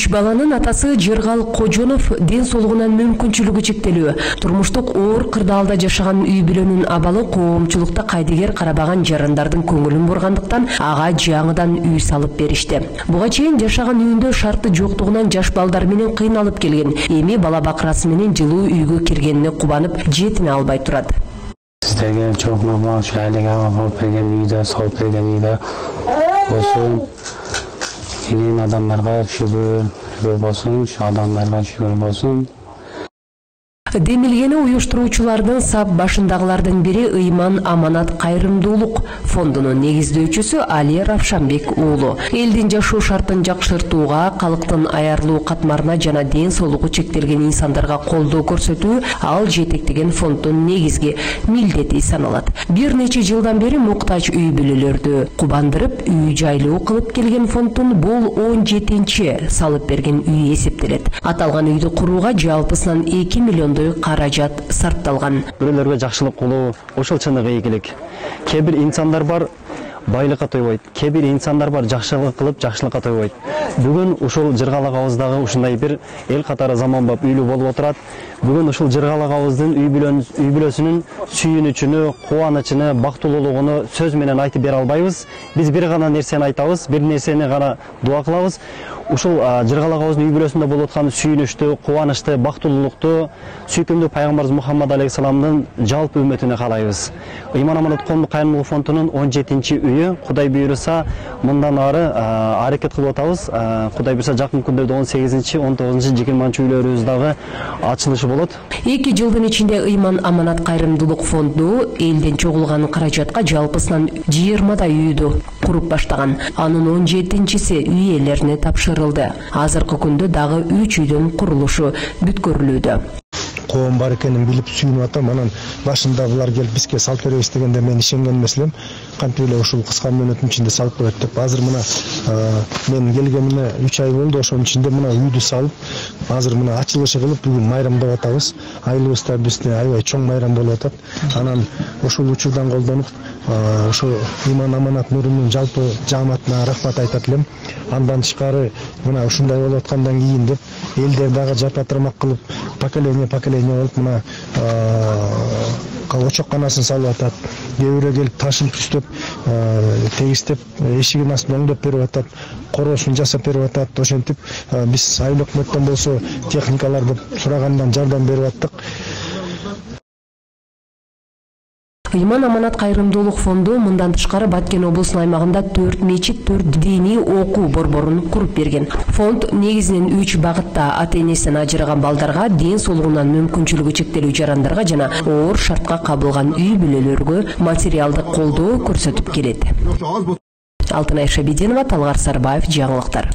3 баланын атасы Жыргал Кожонов ден соолугунан мүмкүнчүлүгү чектелүү, турмуштук оор кырдаалда жашаган үй бүлөнүн абалы коомчулукта кайдыгер карабаган жарандардын көңүлүн бургандыктан ага жаңыдан үй салып беришти. Буга чейин жашаган үйүндө шарты жоктугунан жаш балдар менен кыйналып келген. Эми бала бакырасы менен жылуу үйгө киргенине кубанып, жетине албай турат. Сіздерге çok normal şahitlik алып берген үйдө, салып берген үйдө болсун. Келген адамдарга шүгүр болсун, адамдарга шүгүр болсун. Демилгени уюштуруучулардын сап башындагылардын бири Ыйман Аманат Кайрымдуулук фондунун негиздөөчүсү Али Равшанбек уулу. Элдин жашоо шартын жакшыртууга, калктын аярлуу катмарына жана ден соолугу чектелген инсандарга колдоо көрсөтүү ал жетектеген фонддун негизги милдети саналат. Бир нече жылдан бери муктаж үй бүлөлөрдү кубандырып, үй жайлуу кылып келген фонддун бул 17-чи салып берген үй эсептелет. Аталган үйдү курууга жалпысынан 2 миллион каражат сарпталган. Бирөөлөргө жакшылык кылуу ошол чыныгы ийгилик. Кээ бир инсандар бар байлыкка тойбойт, кээ бир инсандар бар жакшылык кылып жакшылыкка тойбойт. Бүгүн ушул Жыргалак абыздагы ушундай бир эл катары заманбап үйлүү болуп отурат. Бүгүн ушул Жыргалак абыздын үй бүлөсүнүн сүйүнүчүнү, кубанычыны, бактылуулугуну сөз менен айтып бере албайбыз. Биз бир гана нерсени айтабыз, бир нерсени гана дуа кылабыз. Ушул Жыргалак абыздын үй бүлөсүндө болуп аткан сүйүнүчтү, кубанычты, бактылуулукту сүйкүмдүү пайгамбарыбыз Мухаммад алейхисаламдын жалпы үммөтүнө каалайбыз. Ыйман Аманат коомдук кайрымдуулук фондунун 17-чи үйү Кудай буйруса мындан ары аракет кылып атабыз. Кудай буйруса жакын күндөрдө 18-чи, 19-чи, 20-чы үйлөрүбүз дагы ачылышы болот. 2 жылдын ичинде Ыйман Аманат кайрымдуулук фонду элден чогулган каражатка жалпысынан 20 үйдү куруп баштаган. Анын 17-чиси үй ээлерине тапшырылды. Азыркы күндө дагы 3 үйдүн курулушу бүткөрүлүүдө. Коом бар экенин билип сүйүнүп атам. Анан башында булар келип бизге салып беребиз дегенде мен ишенген эмес элем. Кантип эле ушул кыска мөөнөттүн ичинде салып берет деп. Азыр мына мен келгениме 3 ай болду. Ошонун ичинде мына үйдү салып, азыр мына ачылышы кылып бүгүн майрамдап атабыз. Айылыбызда бизде аябай чоң майрам болуп атат. Анан ушул учурдан колдонуп, ошо Ыйман Аманат нурунун жалпы жааматына рахмат айтат элем. Андан тышкары мына ушундай болуп аткандан кийин деп элдер дагы жапатырмак кылып поколение болуп мына очокканасын салып атат. Кээ бирөө келип ташын түстөп, тегистеп, эшигин астын оңдоп берип атат, короосун жасап берип атат. Ошентип биз айыл өкмөттөн болсо техникалар деп сурагандан жардам берип аттык. Ыйман Аманат кайрымдуулук фонду мындан тышкары Баткен облусунун аймагында 4 мечит, 4 диний окуу борборун куруп берген. Фонд негизинен 3 багытта ата-энесинен ажыраган балдарга, ден соолугунан мүмкүнчүлүгү чектелүү жарандарга жана оор шартка кабылган үй бүлөлөргө материалдык колдоо көрсөтүп келет. Алтынай Шабидинова, Талгар Сарбаев, жаңылыктар.